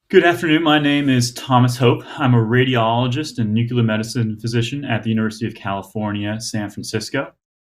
Good afternoon. My name is Thomas Hope. I'm a radiologist and nuclear medicine physician at the University of California, San Francisco.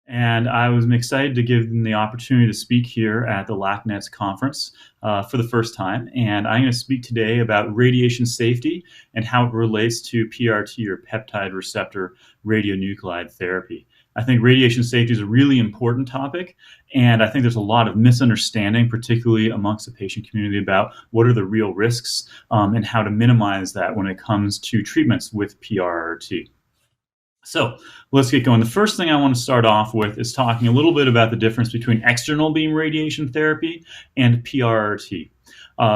And I was excited to give them the opportunity to speak here at the LACNETS conference for the first time. And I'm going to speak today about radiation safety and how it relates to PRRT, or peptide receptor radionuclide therapy. I think radiation safety is a really important topic, and I think there's a lot of misunderstanding, particularly amongst the patient community, about what are the real risks and how to minimize that when it comes to treatments with PRRT. So let's get going. The first thing I want to start off with is talking a little bit about the difference between external beam radiation therapy and PRRT.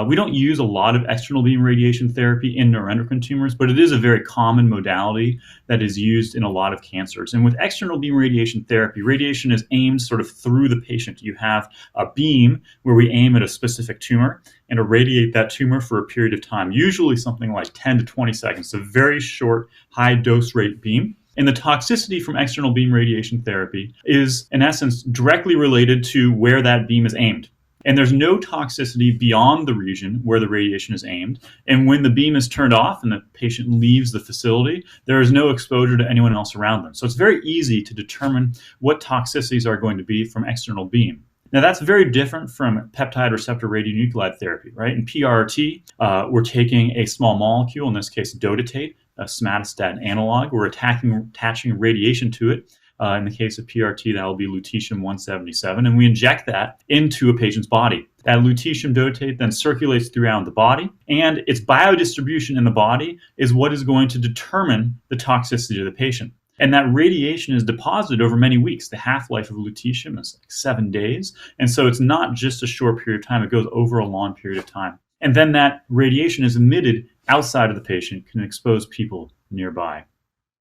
We don't use a lot of external beam radiation therapy in neuroendocrine tumors, but it is a very common modality that is used in a lot of cancers. And with external beam radiation therapy, radiation is aimed sort of through the patient. You have a beam where we aim at a specific tumor and irradiate that tumor for a period of time, usually something like 10 to 20 seconds, a very short, high dose rate beam. And the toxicity from external beam radiation therapy is, in essence, directly related to where that beam is aimed. And there's no toxicity beyond the region where the radiation is aimed. And when the beam is turned off and the patient leaves the facility, there is no exposure to anyone else around them. So it's very easy to determine what toxicities are going to be from external beam. Now, that's very different from peptide receptor radionuclide therapy, right? In PRRT, we're taking a small molecule, in this case, dotatate, a somatostatin analog. We're attaching radiation to it. In the case of PRRT, that will be Lutetium-177, and we inject that into a patient's body. That lutetium dotatate then circulates throughout the body, and its biodistribution in the body is what is going to determine the toxicity of the patient. And that radiation is deposited over many weeks. The half-life of lutetium is like 7 days, and so it's not just a short period of time. It goes over a long period of time. And then that radiation is emitted outside of the patient, can expose people nearby.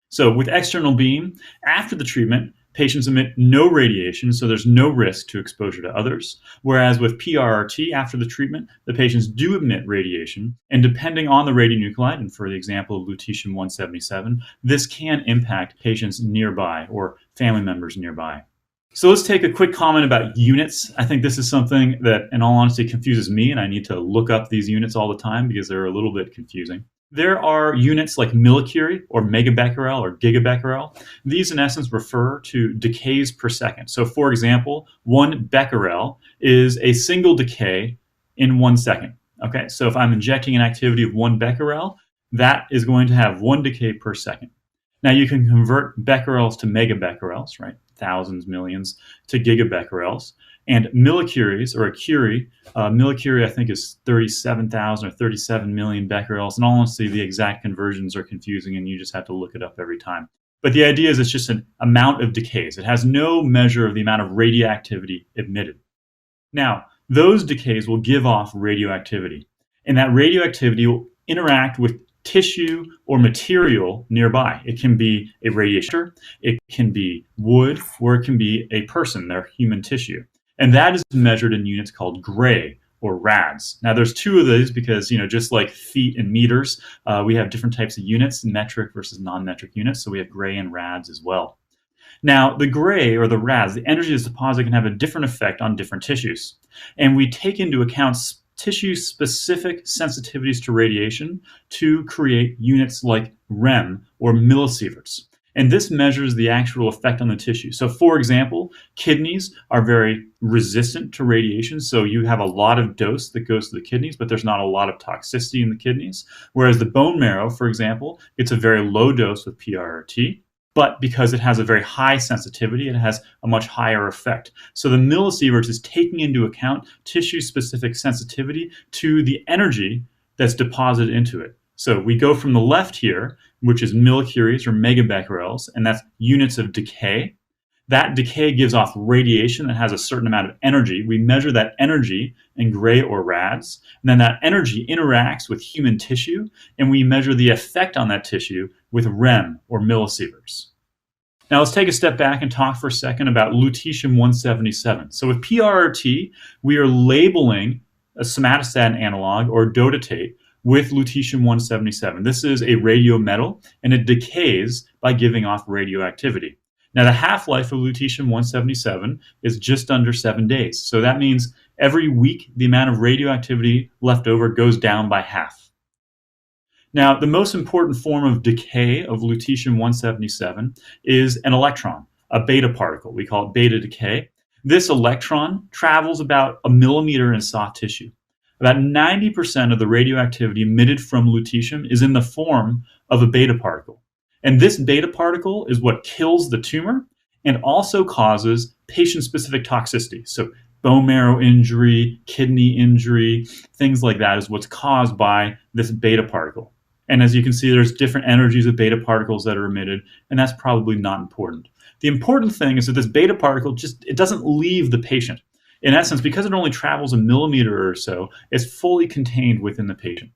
So with external beam, after the treatment, patients emit no radiation, so there's no risk to exposure to others. Whereas with PRRT, after the treatment, the patients do emit radiation, and depending on the radionuclide, and for the example of Lutetium-177, this can impact patients nearby or family members nearby. So let's take a quick comment about units. I think this is something that, in all honesty, confuses me, and I need to look up these units all the time because they're a little bit confusing. There are units like millicurie or megabecquerel or gigabecquerel. These, in essence, refer to decays per second. So, for example, 1 becquerel is a single decay in 1 second. Okay, so if I'm injecting an activity of 1 becquerel, that is going to have 1 decay per second. Now, you can convert becquerels to megabecquerels, right? Thousands, millions, to gigabecquerels. And millicuries, or a curie, millicurie I think is 37,000 or 37 million becquerels. And honestly, the exact conversions are confusing and you just have to look it up every time. But the idea is it's just an amount of decays. It has no measure of the amount of radioactivity emitted. Now, those decays will give off radioactivity. And that radioactivity will interact with tissue or material nearby. It can be a radiator, it can be wood, or it can be a person, their human tissue. And that is measured in units called gray or rads. Now there's two of these because, just like feet and meters, we have different types of units, metric versus non-metric units. So we have gray and rads as well. Now the gray or the rads, the energy that's deposited can have a different effect on different tissues. And we take into account tissue-specific sensitivities to radiation to create units like rem or millisieverts. And this measures the actual effect on the tissue. So for example, kidneys are very resistant to radiation. So you have a lot of dose that goes to the kidneys, but there's not a lot of toxicity in the kidneys. Whereas the bone marrow, for example, it's a very low dose with PRRT. But because it has a very high sensitivity, it has a much higher effect. So the millisieverts is taking into account tissue-specific sensitivity to the energy that's deposited into it. So we go from the left here, which is millicuries or megabecquerels, and that's units of decay. That decay gives off radiation that has a certain amount of energy. We measure that energy in gray or rads, and then that energy interacts with human tissue, and we measure the effect on that tissue with rem or millisieverts. Now let's take a step back and talk for a second about Lutetium-177. So with PRRT, we are labeling a somatostatin analog or dotatate with Lutetium-177. This is a radiometal, and it decays by giving off radioactivity. Now, the half-life of Lutetium-177 is just under 7 days. So that means every week, the amount of radioactivity left over goes down by half. Now, the most important form of decay of lutetium-177 is an electron, a beta particle. We call it beta decay. This electron travels about a millimeter in soft tissue. About 90% of the radioactivity emitted from lutetium is in the form of a beta particle. And this beta particle is what kills the tumor and also causes patient-specific toxicity. So bone marrow injury, kidney injury, things like that is what's caused by this beta particle. And as you can see, there's different energies of beta particles that are emitted, and that's probably not important. The important thing is that this beta particle it doesn't leave the patient. In essence, because it only travels a millimeter or so, it's fully contained within the patient.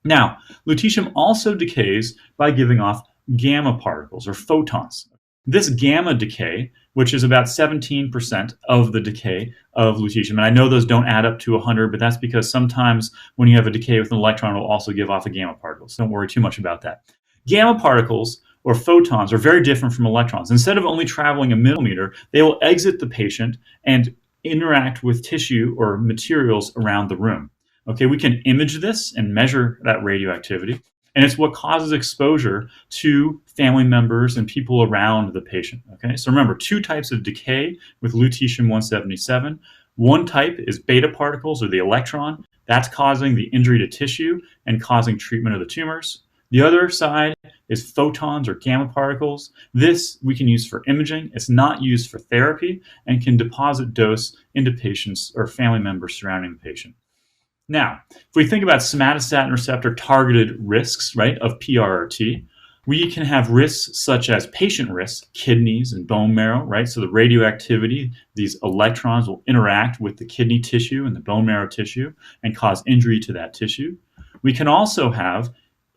Now, lutetium also decays by giving off gamma particles or photons. This gamma decay, which is about 17% of the decay of lutetium, and I know those don't add up to 100, but that's because sometimes when you have a decay with an electron, it will also give off a gamma particle, so don't worry too much about that. Gamma particles or photons are very different from electrons. Instead of only traveling a millimeter, they will exit the patient and interact with tissue or materials around the room. Okay, we can image this and measure that radioactivity, and it's what causes exposure to family members and people around the patient. Okay, so remember, two types of decay with lutetium-177. One type is beta particles or the electron. That's causing the injury to tissue and causing treatment of the tumors. The other side is photons or gamma particles. This we can use for imaging. It's not used for therapy and can deposit dose into patients or family members surrounding the patient. Now, if we think about somatostatin receptor targeted risks, right, of PRRT, we can have risks such as patient risks, kidneys and bone marrow, right? So the radioactivity, these electrons will interact with the kidney tissue and the bone marrow tissue and cause injury to that tissue. We can also have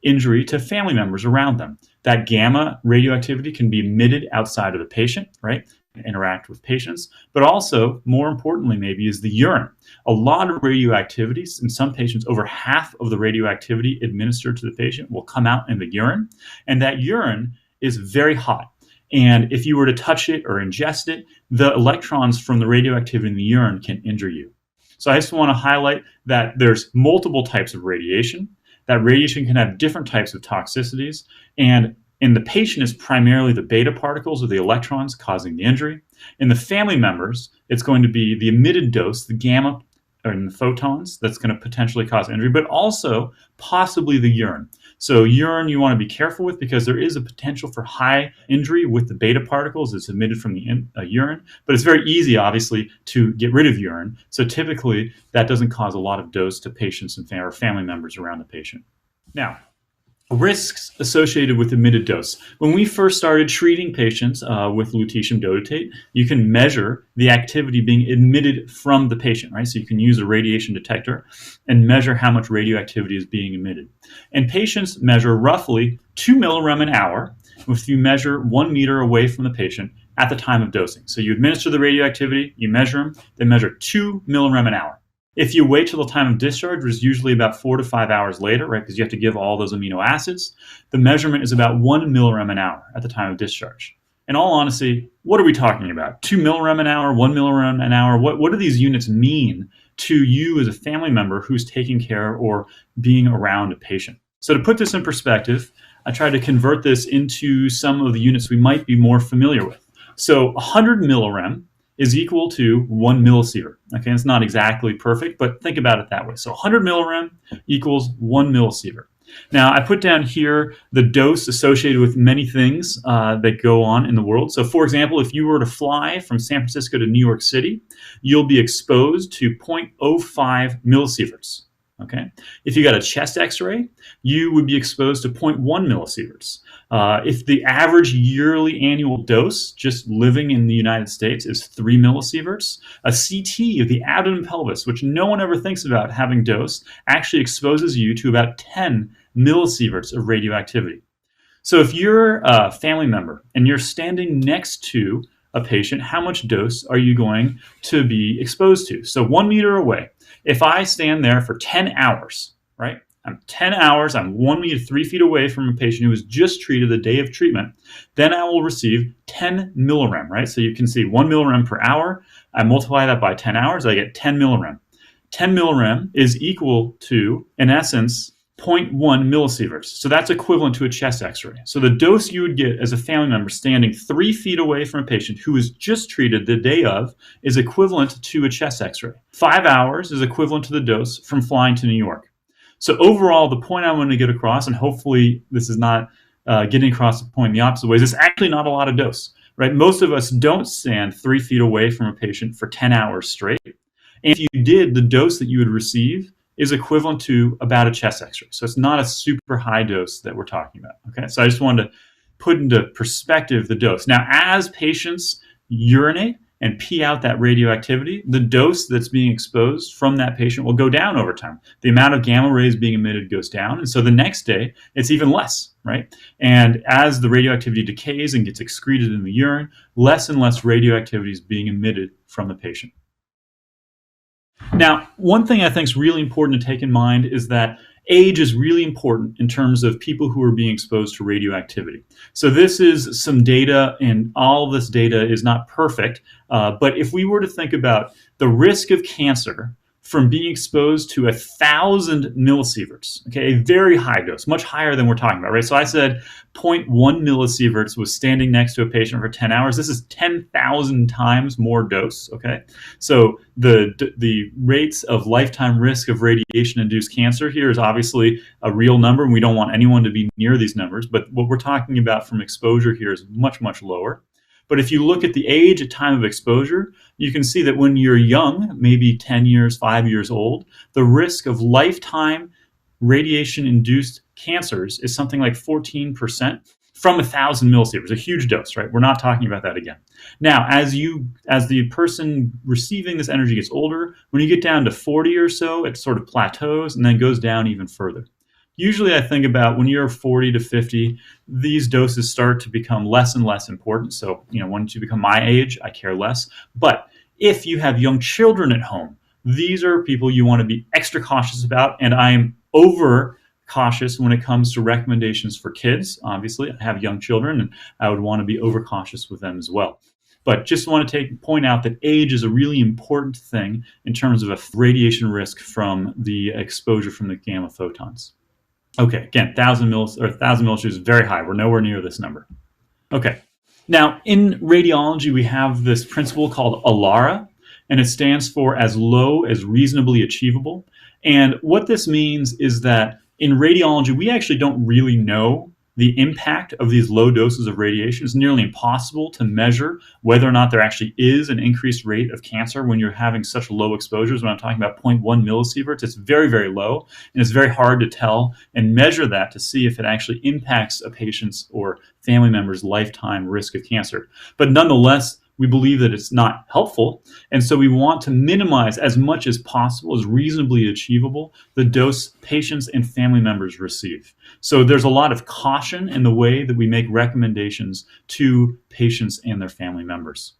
injury to family members around them. That gamma radioactivity can be emitted outside of the patient, right? Interact with patients, but also, more importantly maybe, is the urine. A lot of radioactivities, in some patients, over half of the radioactivity administered to the patient will come out in the urine, and that urine is very hot. And if you were to touch it or ingest it, the electrons from the radioactivity in the urine can injure you. So I just want to highlight that there's multiple types of radiation. That radiation can have different types of toxicities, and in the patient is primarily the beta particles or the electrons causing the injury. In the family members, it's going to be the emitted dose, the gamma and the photons, that's going to potentially cause injury, but also possibly the urine. So urine you want to be careful with because there is a potential for high injury with the beta particles that's emitted from the urine, but it's very easy, obviously, to get rid of urine. So typically, that doesn't cause a lot of dose to patients and or family members around the patient. Now, risks associated with emitted dose. When we first started treating patients with lutetium dotatate, you can measure the activity being emitted from the patient, right? So you can use a radiation detector and measure how much radioactivity is being emitted. And patients measure roughly 2 millirem an hour if you measure 1 meter away from the patient at the time of dosing. So you administer the radioactivity, you measure them, they measure 2 millirem an hour. If you wait till the time of discharge, which is usually about 4 to 5 hours later, right, because you have to give all those amino acids, the measurement is about 1 millirem an hour at the time of discharge. In all honesty, what are we talking about? 2 millirem an hour, 1 millirem an hour? What do these units mean to you as a family member who's taking care or being around a patient? So to put this in perspective, I tried to convert this into some of the units we might be more familiar with. So 100 millirem is equal to 1 millisievert. Okay, it's not exactly perfect, but think about it that way. So 100 millirem equals 1 millisievert. Now, I put down here the dose associated with many things that go on in the world. So, for example, if you were to fly from San Francisco to New York City, you'll be exposed to 0.05 millisieverts. Okay. If you got a chest X-ray, you would be exposed to 0.1 millisieverts. If the average yearly annual dose, just living in the United States, is 3 millisieverts, a CT of the abdomen and pelvis, which no one ever thinks about having dose, actually exposes you to about 10 millisieverts of radioactivity. So if you're a family member and you're standing next to a patient, how much dose are you going to be exposed to? So 1 meter away. If I stand there for 10 hours, right? I'm 10 hours, I'm 1 meter, 3 feet away from a patient who was just treated the day of treatment, then I will receive 10 millirem, right? So you can see 1 millirem per hour. I multiply that by 10 hours, I get 10 millirem. 10 millirem is equal to, in essence, 0.1 millisieverts. So that's equivalent to a chest x-ray. So the dose you would get as a family member standing 3 feet away from a patient who was just treated the day of is equivalent to a chest x-ray. 5 hours is equivalent to the dose from flying to New York. So overall, the point I want to get across, and hopefully this is not getting across the point in the opposite ways, it's actually not a lot of dose, right? Most of us don't stand 3 feet away from a patient for 10 hours straight. And if you did, the dose that you would receive is equivalent to about a chest x-ray. So it's not a super high dose that we're talking about, okay? So I just wanted to put into perspective the dose. Now, as patients urinate and pee out that radioactivity, the dose that's being exposed from that patient will go down over time. The amount of gamma rays being emitted goes down, and so the next day, it's even less, right? And as the radioactivity decays and gets excreted in the urine, less and less radioactivity is being emitted from the patient. Now, one thing I think is really important to take in mind is that age is really important in terms of people who are being exposed to radioactivity. So this is some data, and all of this data is not perfect, but if we were to think about the risk of cancer from being exposed to 1,000 millisieverts, okay, a very high dose, much higher than we're talking about, right? So I said 0.1 millisieverts was standing next to a patient for 10 hours. This is 10,000 times more dose, okay? So the rates of lifetime risk of radiation-induced cancer here is obviously a real number, and we don't want anyone to be near these numbers, but what we're talking about from exposure here is much, much lower. But if you look at the age at time of exposure, you can see that when you're young, maybe 10 years, 5 years old, the risk of lifetime radiation-induced cancers is something like 14% from 1,000 millisieverts, a huge dose, right? We're not talking about that again. Now, as the person receiving this energy gets older, when you get down to 40 or so, it sort of plateaus and then goes down even further. Usually I think about when you're 40 to 50, these doses start to become less and less important. So, once you become my age, I care less. But if you have young children at home, these are people you want to be extra cautious about. And I'm over cautious when it comes to recommendations for kids. Obviously, I have young children and I would want to be over cautious with them as well. But just want to point out that age is a really important thing in terms of a radiation risk from the exposure from the gamma photons. Okay, again, 1,000 millisieverts is very high. We're nowhere near this number. Okay, now in radiology, we have this principle called Alara, and it stands for as low as reasonably achievable. And what this means is that in radiology, we actually don't really know the impact of these low doses of radiation. It's nearly impossible to measure whether or not there actually is an increased rate of cancer when you're having such low exposures. When I'm talking about 0.1 millisieverts, it's very, very low, and it's very hard to tell and measure that to see if it actually impacts a patient's or family member's lifetime risk of cancer. But nonetheless, we believe that it's not helpful, and so we want to minimize as much as possible, as reasonably achievable, the dose patients and family members receive. So there's a lot of caution in the way that we make recommendations to patients and their family members.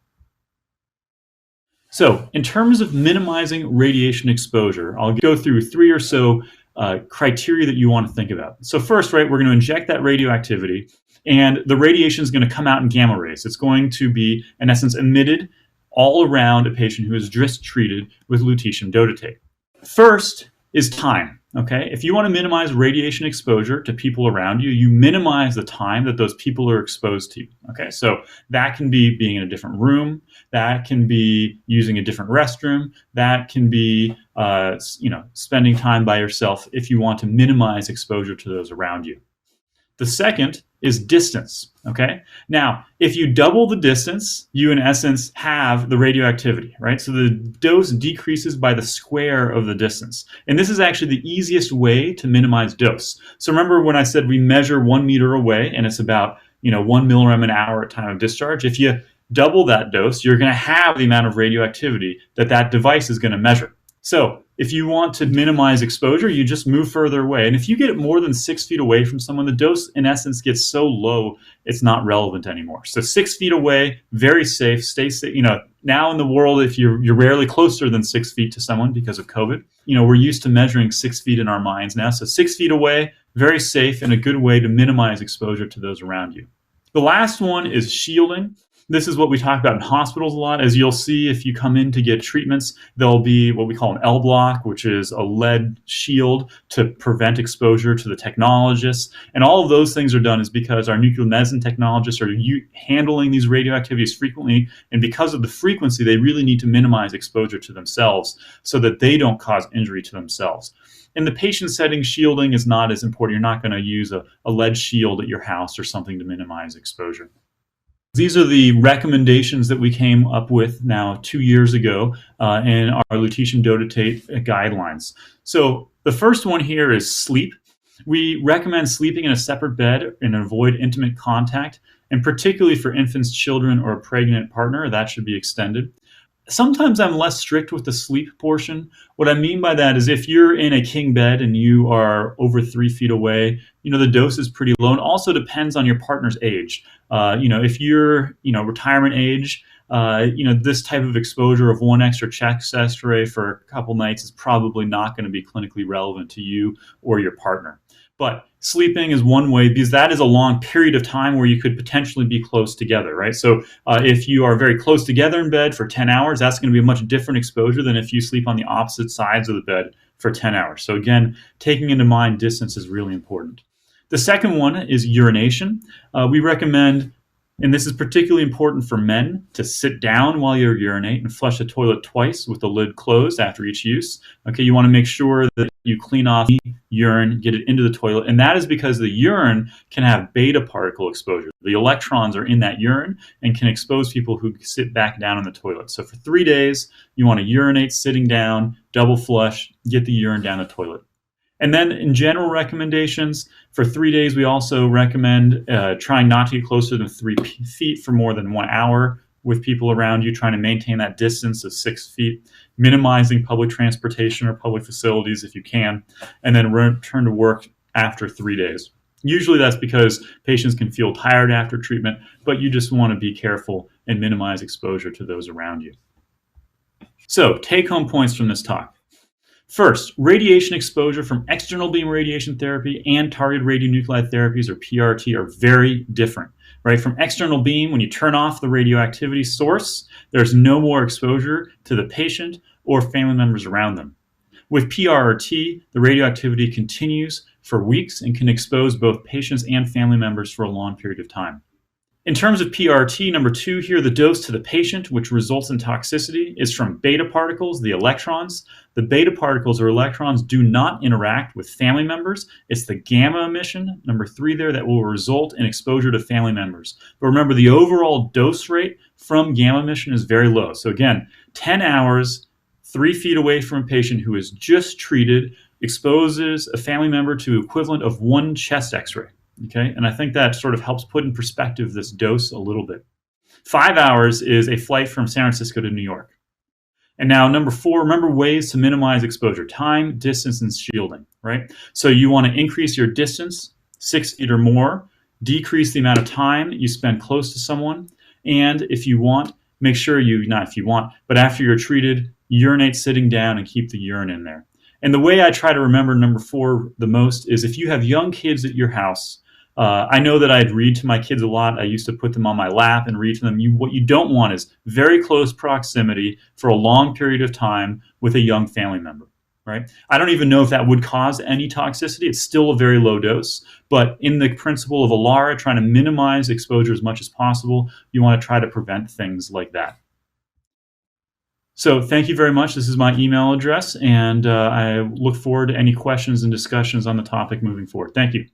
So in terms of minimizing radiation exposure, I'll go through 3 or so criteria that you want to think about. So first, right, we're going to inject that radioactivity, and the radiation is going to come out in gamma rays. It's going to be, in essence, emitted all around a patient who is just treated with lutetium dotatate. First is time, okay? If you want to minimize radiation exposure to people around you, you minimize the time that those people are exposed to you, okay? So that can be being in a different room, that can be using a different restroom, that can be spending time by yourself if you want to minimize exposure to those around you. The second is distance, okay? Now, if you double the distance, you in essence have the radioactivity, right? So the dose decreases by the square of the distance. And this is actually the easiest way to minimize dose. So remember when I said we measure 1 meter away and it's about 1 millirem an hour at time of discharge? If you double that dose, you're going to have the amount of radioactivity that device is going to measure. So if you want to minimize exposure, you just move further away. And if you get more than 6 feet away from someone, the dose in essence gets so low, it's not relevant anymore. So 6 feet away, very safe, stay safe. Now in the world, if you're rarely closer than 6 feet to someone because of COVID, we're used to measuring 6 feet in our minds now. So 6 feet away, very safe and a good way to minimize exposure to those around you. The last one is shielding. This is what we talk about in hospitals a lot. As you'll see, if you come in to get treatments, there'll be what we call an L block, which is a lead shield to prevent exposure to the technologists. And all of those things are done is because our nuclear medicine technologists are handling these radioactivities frequently. And because of the frequency, they really need to minimize exposure to themselves so that they don't cause injury to themselves. In the patient setting, shielding is not as important. You're not going to use a lead shield at your house or something to minimize exposure. These are the recommendations that we came up with now 2 years ago in our Lutetium dotatate guidelines. So the first one here is sleep. We recommend sleeping in a separate bed and avoid intimate contact, and particularly for infants, children, or a pregnant partner, that should be extended. Sometimes I'm less strict with the sleep portion. What I mean by that is if you're in a king bed and you are over 3 feet away, the dose is pretty low, and also depends on your partner's age. If you're, retirement age, this type of exposure of one extra chest X-ray for a couple nights is probably not going to be clinically relevant to you or your partner. But sleeping is one way, because that is a long period of time where you could potentially be close together, right? So if you are very close together in bed for 10 hours, that's going to be a much different exposure than if you sleep on the opposite sides of the bed for 10 hours. So again, taking into mind distance is really important. The second one is urination. We recommend, and this is particularly important for men, to sit down while you urinate and flush the toilet twice with the lid closed after each use. Okay, you want to make sure that you clean off urine, get it into the toilet, and that is because the urine can have beta particle exposure. The electrons are in that urine and can expose people who sit back down in the toilet. So for 3 days, you want to urinate sitting down, double flush, get the urine down the toilet. And then in general recommendations, for 3 days, we also recommend trying not to get closer than 3 feet for more than 1 hour with people around you, trying to maintain that distance of 6 feet, minimizing public transportation or public facilities if you can, and then return to work after 3 days. Usually that's because patients can feel tired after treatment, but you just want to be careful and minimize exposure to those around you. So, take-home points from this talk. First, radiation exposure from external beam radiation therapy and targeted radionuclide therapies, or PRRT, are very different. Right? From external beam, when you turn off the radioactivity source, there's no more exposure to the patient or family members around them. With PRRT, the radioactivity continues for weeks and can expose both patients and family members for a long period of time. In terms of PRRT, number 2 here, the dose to the patient, which results in toxicity, is from beta particles, the electrons. The beta particles or electrons do not interact with family members. It's the gamma emission, number 3 there, that will result in exposure to family members. But remember, the overall dose rate from gamma emission is very low. So again, 10 hours, 3 feet away from a patient who is just treated, exposes a family member to equivalent of 1 chest X-ray. Okay, and I think that sort of helps put in perspective this dose a little bit. 5 hours is a flight from San Francisco to New York. And now number 4, remember ways to minimize exposure: time, distance, and shielding, right? So you want to increase your distance, 6 feet or more, decrease the amount of time you spend close to someone, and if you want, make sure not if you want, but after you're treated, urinate sitting down and keep the urine in there. And the way I try to remember number 4 the most is if you have young kids at your house, I know that I'd read to my kids a lot. I used to put them on my lap and read to them. What you don't want is very close proximity for a long period of time with a young family member, right? I don't even know if that would cause any toxicity. It's still a very low dose. But in the principle of Alara, trying to minimize exposure as much as possible, you want to try to prevent things like that. So thank you very much. This is my email address, and I look forward to any questions and discussions on the topic moving forward. Thank you.